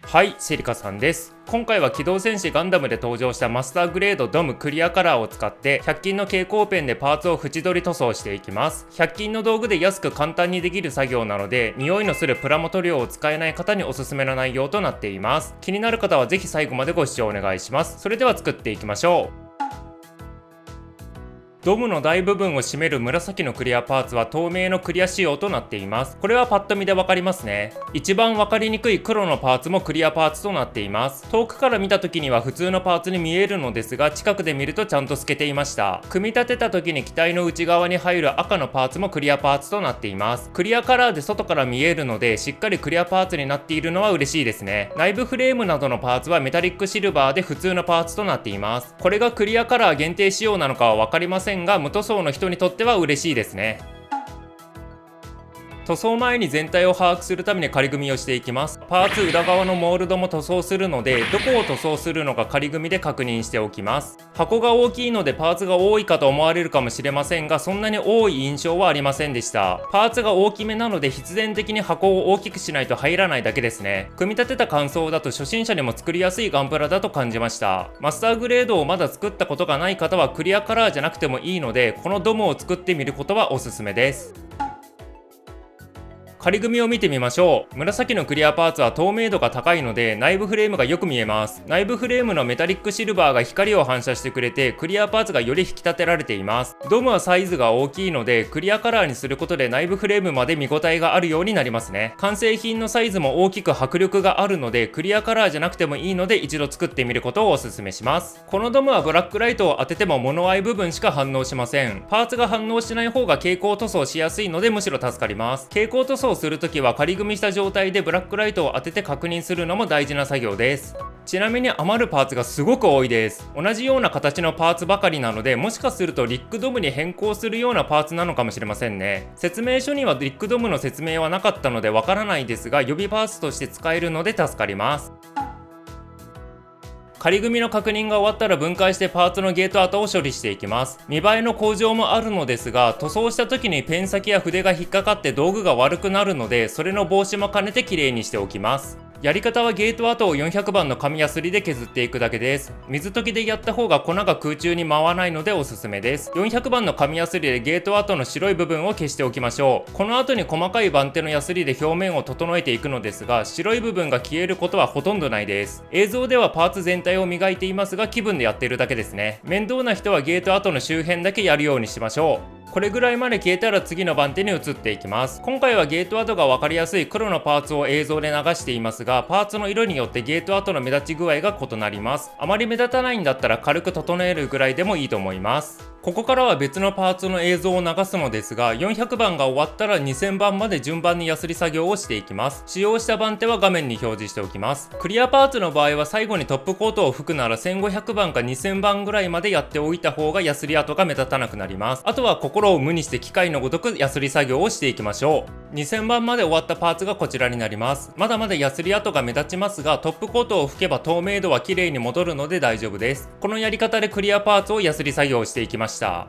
はい、シェリカさんです。今回は機動戦士ガンダムで登場したマスターグレードドムクリアカラーを使って100均の蛍光ペンでパーツを縁取り塗装していきます。100均の道具で安く簡単にできる作業なので、匂いのするプラモ塗料を使えない方におすすめの内容となっています。気になる方はぜひ最後までご視聴お願いします。それでは作っていきましょう。ドムの大部分を占める紫のクリアパーツは透明のクリア仕様となっています。これはパッと見でわかりますね。一番わかりにくい黒のパーツもクリアパーツとなっています。遠くから見た時には普通のパーツに見えるのですが、近くで見るとちゃんと透けていました。組み立てた時に機体の内側に入る赤のパーツもクリアパーツとなっています。クリアカラーで外から見えるので、しっかりクリアパーツになっているのは嬉しいですね。内部フレームなどのパーツはメタリックシルバーで普通のパーツとなっています。これがクリアカラー限定仕様なのかは分かりませんが、無塗装の人にとっては嬉しいですね。塗装前に全体を把握するために仮組みをしていきます。パーツ裏側のモールドも塗装するので、どこを塗装するのか仮組みで確認しておきます。箱が大きいのでパーツが多いかと思われるかもしれませんが、そんなに多い印象はありませんでした。パーツが大きめなので必然的に箱を大きくしないと入らないだけですね。組み立てた感想だと初心者にも作りやすいガンプラだと感じました。マスターグレードをまだ作ったことがない方はクリアカラーじゃなくてもいいので、このドムを作ってみることはおすすめです。仮組みを見てみましょう。紫のクリアパーツは透明度が高いので内部フレームがよく見えます。内部フレームのメタリックシルバーが光を反射してくれて、クリアパーツがより引き立てられています。ドムはサイズが大きいのでクリアカラーにすることで内部フレームまで見応えがあるようになりますね。完成品のサイズも大きく迫力があるので、クリアカラーじゃなくてもいいので一度作ってみることをおすすめします。このドムはブラックライトを当てても物合い部分しか反応しません。パーツが反応しない方が蛍光塗装しやすいのでむしろ助かります。蛍光塗装するときは仮組みした状態でブラックライトを当てて確認するのも大事な作業です。ちなみに余るパーツがすごく多いです。同じような形のパーツばかりなので、もしかするとリックドムに変更するようなパーツなのかもしれませんね。説明書にはリックドムの説明はなかったのでわからないですが、予備パーツとして使えるので助かります。仮組みの確認が終わったら分解してパーツのゲート跡を処理していきます。見栄えの向上もあるのですが、塗装した時にペン先や筆が引っかかって道具が悪くなるので、それの防止も兼ねて綺麗にしておきます。やり方はゲート跡を400番の紙やすりで削っていくだけです。水溶きでやった方が粉が空中に舞わないのでおすすめです。400番の紙やすりでゲート跡の白い部分を消しておきましょう。この後に細かい番手のやすりで表面を整えていくのですが、白い部分が消えることはほとんどないです。映像ではパーツ全体を磨いていますが、気分でやっているだけですね。面倒な人はゲート跡の周辺だけやるようにしましょう。これぐらいまで消えたら次の番手に移っていきます。今回はゲート跡が分かりやすい黒のパーツを映像で流していますが、パーツの色によってゲート跡の目立ち具合が異なります。あまり目立たないんだったら軽く整えるぐらいでもいいと思います。ここからは別のパーツの映像を流すのですが、400番が終わったら2000番まで順番にヤスリ作業をしていきます。使用した番手は画面に表示しておきます。クリアパーツの場合は最後にトップコートを吹くなら1500番か2000番ぐらいまでやっておいた方がヤスリ跡が目立たなくなります。あとは心を無にして機械のごとくヤスリ作業をしていきましょう。2000番まで終わったパーツがこちらになります。まだまだヤスリ跡が目立ちますが、トップコートを吹けば透明度は綺麗に戻るので大丈夫です。このやり方でクリアパーツをヤスリ作業をしていきました。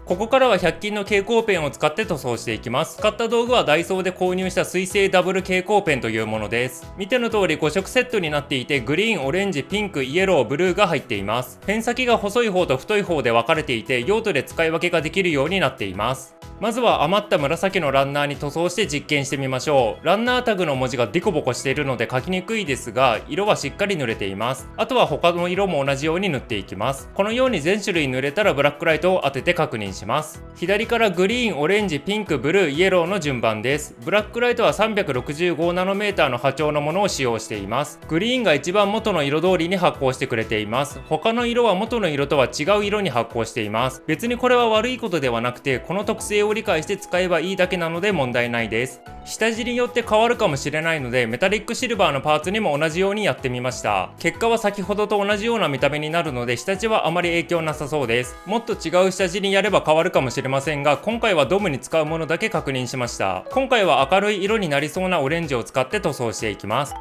ここからは100均の蛍光ペンを使って塗装していきます。使った道具はダイソーで購入した水性ダブル蛍光ペンというものです。見ての通り5色セットになっていて、グリーン、オレンジ、ピンク、イエロー、ブルーが入っています。ペン先が細い方と太い方で分かれていて、用途で使い分けができるようになっています。まずは余った紫のランナーに塗装して実験してみましょう。ランナータグの文字がデコボコしているので書きにくいですが、色はしっかり塗れています。あとは他の色も同じように塗っていきます。このように全種類塗れたらブラックライトを当てて確認します。左からグリーン、オレンジ、ピンク、ブルー、イエローの順番です。ブラックライトは365ナノメーターの波長のものを使用しています。グリーンが一番元の色通りに発光してくれています。他の色は元の色とは違う色に発光しています。別にこれは悪いことではなくて、この特性を理解して使えばいいだけなので問題ないです。下地によって変わるかもしれないので、メタリックシルバーのパーツにも同じようにやってみました。結果は先ほどと同じような見た目になるので、下地はあまり影響なさそうです。もっと違う下地にやれば変わるかもしれませんが、今回はドムに使うものだけ確認しました。今回は明るい色になりそうなオレンジを使って塗装していきます。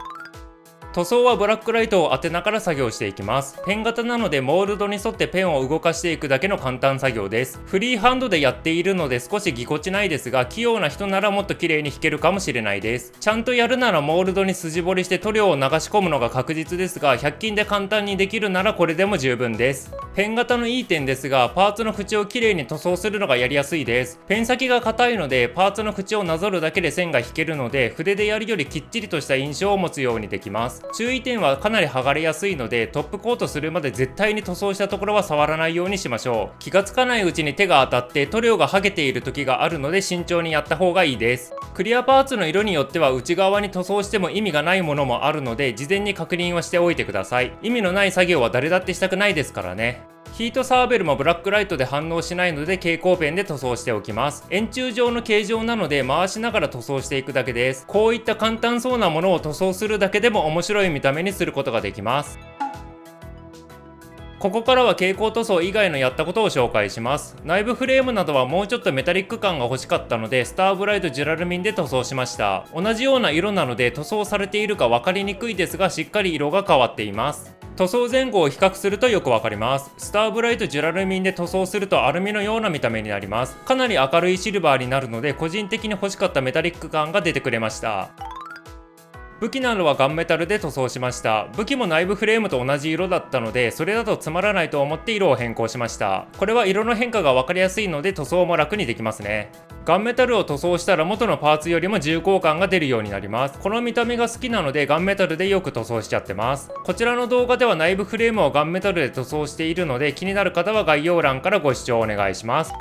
塗装はブラックライトを当てながら作業していきます。ペン型なのでモールドに沿ってペンを動かしていくだけの簡単作業です。フリーハンドでやっているので少しぎこちないですが、器用な人ならもっと綺麗に弾けるかもしれないです。ちゃんとやるならモールドに筋彫りして塗料を流し込むのが確実ですが、100均で簡単にできるならこれでも十分です。ペン型のいい点ですが、パーツの縁を綺麗に塗装するのがやりやすいです。ペン先が硬いのでパーツの縁をなぞるだけで線が引けるので、筆でやるよりきっちりとした印象を持つようにできます。注意点はかなり剥がれやすいので、トップコートするまで絶対に塗装したところは触らないようにしましょう。気がつかないうちに手が当たって塗料が剥げている時があるので慎重にやった方がいいです。クリアパーツの色によっては内側に塗装しても意味がないものもあるので、事前に確認はしておいてください。意味のない作業は誰だってしたくないですからね。ヒートサーベルもブラックライトで反応しないので蛍光ペンで塗装しておきます。円柱状の形状なので回しながら塗装していくだけです。こういった簡単そうなものを塗装するだけでも面白い見た目にすることができます。ここからは蛍光塗装以外のやったことを紹介します。内部フレームなどはもうちょっとメタリック感が欲しかったので、スターブライトジュラルミンで塗装しました。同じような色なので塗装されているか分かりにくいですが、しっかり色が変わっています。塗装前後を比較するとよくわかります。スターブライトジュラルミンで塗装するとアルミのような見た目になります。かなり明るいシルバーになるので、個人的に欲しかったメタリック感が出てくれました。武器などはガンメタルで塗装しました。武器も内部フレームと同じ色だったので、それだとつまらないと思って色を変更しました。これは色の変化が分かりやすいので塗装も楽にできますね。ガンメタルを塗装したら元のパーツよりも重厚感が出るようになります。この見た目が好きなのでガンメタルでよく塗装しちゃってます。こちらの動画では内部フレームをガンメタルで塗装しているので、気になる方は概要欄からご視聴お願いします。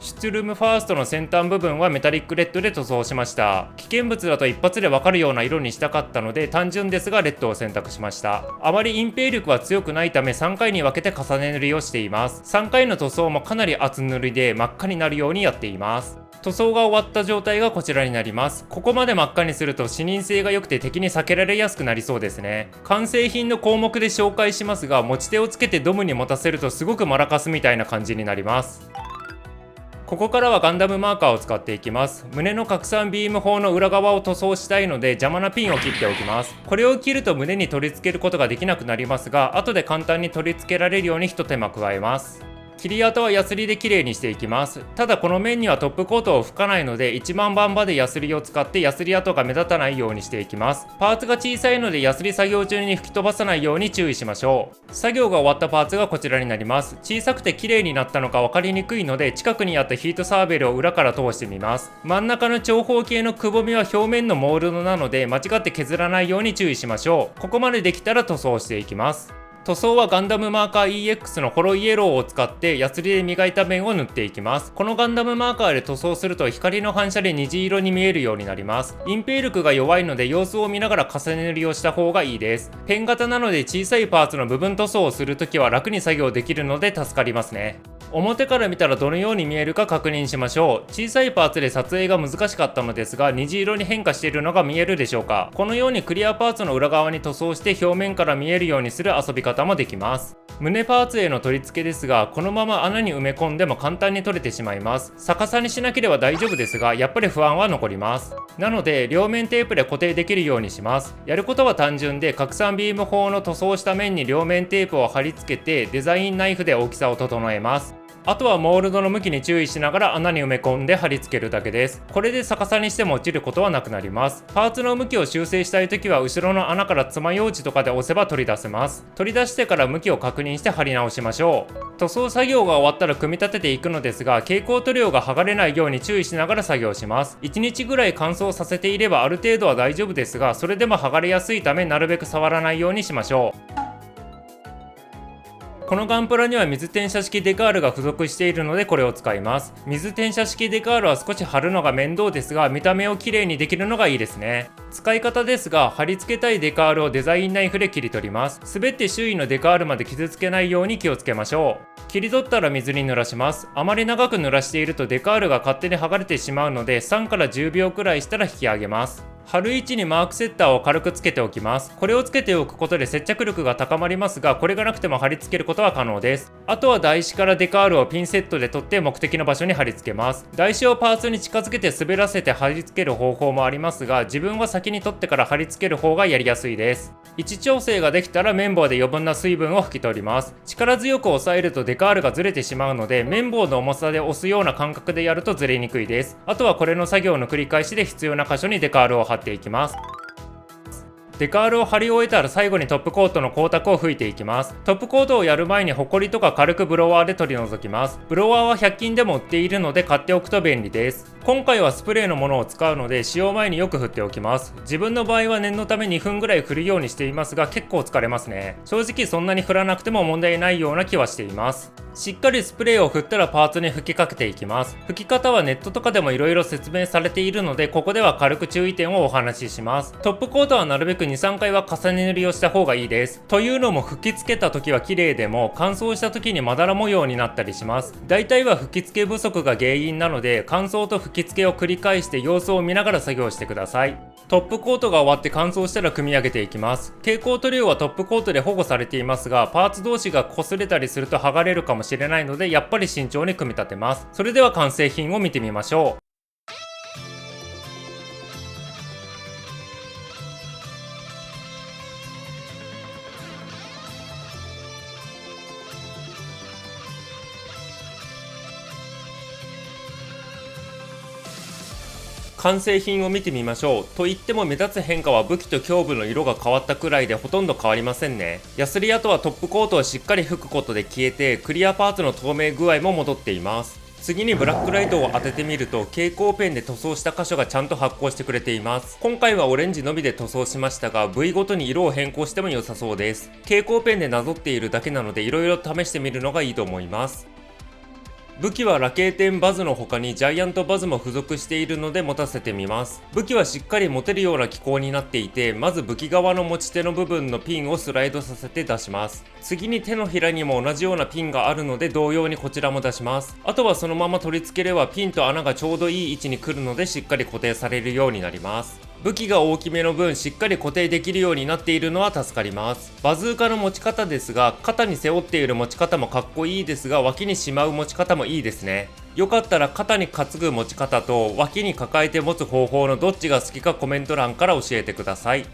シュツルムファーストの先端部分はメタリックレッドで塗装しました。危険物だと一発でわかるような色にしたかったので、単純ですがレッドを選択しました。あまり隠蔽力は強くないため3回に分けて重ね塗りをしています。3回の塗装もかなり厚塗りで真っ赤になるようにやっています。塗装が終わった状態がこちらになります。ここまで真っ赤にすると視認性が良くて敵に避けられやすくなりそうですね。完成品の項目で紹介しますが、持ち手をつけてドムに持たせるとすごくマラカスみたいな感じになります。ここからはガンダムマーカーを使っていきます。胸の拡散ビーム砲の裏側を塗装したいので邪魔なピンを切っておきます。これを切ると胸に取り付けることができなくなりますが、後で簡単に取り付けられるように一手間加えます。切り跡はヤスリで綺麗にしていきます。ただこの面にはトップコートを吹かないので、1万番刃でヤスリを使ってヤスリ跡が目立たないようにしていきます。パーツが小さいのでヤスリ作業中に吹き飛ばさないように注意しましょう。作業が終わったパーツがこちらになります。小さくて綺麗になったのか分かりにくいので、近くにあったヒートサーベルを裏から通してみます。真ん中の長方形のくぼみは表面のモールドなので、間違って削らないように注意しましょう。ここまでできたら塗装していきます。塗装はガンダムマーカー EX のホロイエローを使ってヤスリで磨いた面を塗っていきます。このガンダムマーカーで塗装すると光の反射で虹色に見えるようになります。隠蔽力が弱いので様子を見ながら重ね塗りをした方がいいです。ペン型なので小さいパーツの部分塗装をするときは楽に作業できるので助かりますね。表から見たらどのように見えるか確認しましょう。小さいパーツで撮影が難しかったのですが、虹色に変化しているのが見えるでしょうか。このようにクリアパーツの裏側に塗装して表面から見えるようにする遊び方もできます。胸パーツへの取り付けですが、このまま穴に埋め込んでも簡単に取れてしまいます。逆さにしなければ大丈夫ですが、やっぱり不安は残ります。なので両面テープで固定できるようにします。やることは単純で、拡散ビーム砲の塗装した面に両面テープを貼り付けてデザインナイフで大きさを整えます。あとはモールドの向きに注意しながら穴に埋め込んで貼り付けるだけです。これで逆さにしても落ちることはなくなります。パーツの向きを修正したいときは後ろの穴から爪楊枝とかで押せば取り出せます。取り出してから向きを確認して貼り直しましょう。塗装作業が終わったら組み立てていくのですが、蛍光塗料が剥がれないように注意しながら作業します。1日ぐらい乾燥させていればある程度は大丈夫ですが、それでも剥がれやすいためなるべく触らないようにしましょう。このガンプラには水転写式デカールが付属しているのでこれを使います。水転写式デカールは少し貼るのが面倒ですが、見た目をきれいにできるのがいいですね。使い方ですが、貼り付けたいデカールをデザインナイフで切り取ります。滑って周囲のデカールまで傷つけないように気をつけましょう。切り取ったら水に濡らします。あまり長く濡らしているとデカールが勝手に剥がれてしまうので、3から10秒くらいしたら引き上げます。貼る位置にマークセッターを軽くつけておきます。これをつけておくことで接着力が高まりますが、これがなくても貼り付けることは可能です。あとは台紙からデカールをピンセットで取って目的の場所に貼り付けます。台紙をパーツに近づけて滑らせて貼り付ける方法もありますが、自分は先に取ってから貼り付ける方がやりやすいです。位置調整ができたら綿棒で余分な水分を拭き取ります。力強く押さえるとデカールがずれてしまうので、綿棒の重さで押すような感覚でやるとずれにくいです。あとはこれの作業の繰り返しで必要な箇所にデカールを貼っていきます。デカールを貼り終えたら最後にトップコートの光沢を吹いていきます。トップコートをやる前にホコリとか軽くブロワーで取り除きます。ブロワーは100均でも売っているので買っておくと便利です。今回はスプレーのものを使うので使用前によく振っておきます。自分の場合は念のため2分ぐらい振るようにしていますが、結構疲れますね。正直そんなに振らなくても問題ないような気はしています。しっかりスプレーを振ったらパーツに吹きかけていきます。吹き方はネットとかでも色々説明されているので、ここでは軽く注意点をお話しします。トップコートはなるべく 2,3 回は重ね塗りをした方がいいです。というのも吹き付けた時は綺麗でも乾燥した時にまだら模様になったりします。大体は吹き付け不足が原因なので、乾燥と吹き付けを繰り返して様子を見ながら作業してください。トップコートが終わって乾燥したら組み上げていきます。蛍光塗料はトップコートで保護されていますが、パーツ同士が擦れたりすると剥がれるかもしれないので、やっぱり慎重に組み立てます。それでは完成品を見てみましょう。完成品を見てみましょう。と言っても目立つ変化は武器と胸部の色が変わったくらいでほとんど変わりませんね。ヤスリ跡はトップコートをしっかり拭くことで消えて、クリアパーツの透明具合も戻っています。次にブラックライトを当ててみると、蛍光ペンで塗装した箇所がちゃんと発光してくれています。今回はオレンジのみで塗装しましたが、部位ごとに色を変更しても良さそうです。蛍光ペンでなぞっているだけなので、色々試してみるのがいいと思います。武器はラケーテンバズの他にジャイアントバズも付属しているので持たせてみます。武器はしっかり持てるような機構になっていて、まず武器側の持ち手の部分のピンをスライドさせて出します。次に手のひらにも同じようなピンがあるので同様にこちらも出します。あとはそのまま取り付ければピンと穴がちょうどいい位置に来るのでしっかり固定されるようになります。武器が大きめの分しっかり固定できるようになっているのは助かります。バズーカの持ち方ですが、肩に背負っている持ち方もかっこいいですが、脇にしまう持ち方もいいですね。よかったら肩に担ぐ持ち方と脇に抱えて持つ方法のどっちが好きかコメント欄から教えてください。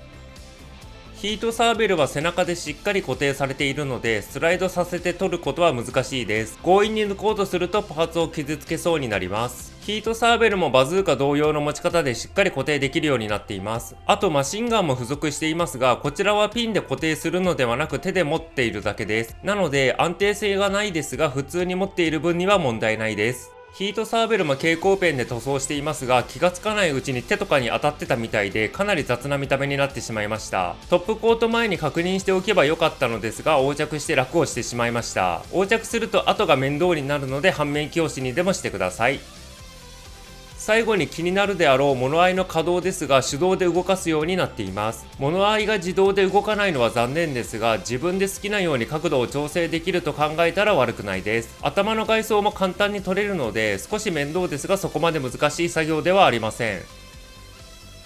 ヒートサーベルは背中でしっかり固定されているので、スライドさせて取ることは難しいです。強引に抜こうとするとパーツを傷つけそうになります。ヒートサーベルもバズーカ同様の持ち方でしっかり固定できるようになっています。あとマシンガンも付属していますが、こちらはピンで固定するのではなく手で持っているだけです。なので安定性がないですが、普通に持っている分には問題ないです。ヒートサーベルも蛍光ペンで塗装していますが、気がつかないうちに手とかに当たってたみたいで、かなり雑な見た目になってしまいました。トップコート前に確認しておけばよかったのですが、横着して楽をしてしまいました。横着すると後が面倒になるので、反面教師にでもしてください。最後に気になるであろう物合いの可動ですが、手動で動かすようになっています。物合いが自動で動かないのは残念ですが、自分で好きなように角度を調整できると考えたら悪くないです。頭の外装も簡単に取れるので、少し面倒ですがそこまで難しい作業ではありません。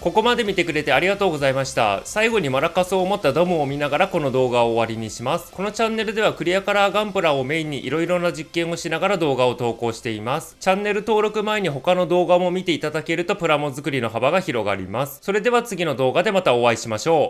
ここまで見てくれてありがとうございました。最後にマラカスを持ったドムを見ながらこの動画を終わりにします。このチャンネルではクリアカラーガンプラをメインに色々な実験をしながら動画を投稿しています。チャンネル登録前に他の動画も見ていただけるとプラモ作りの幅が広がります。それでは次の動画でまたお会いしましょう。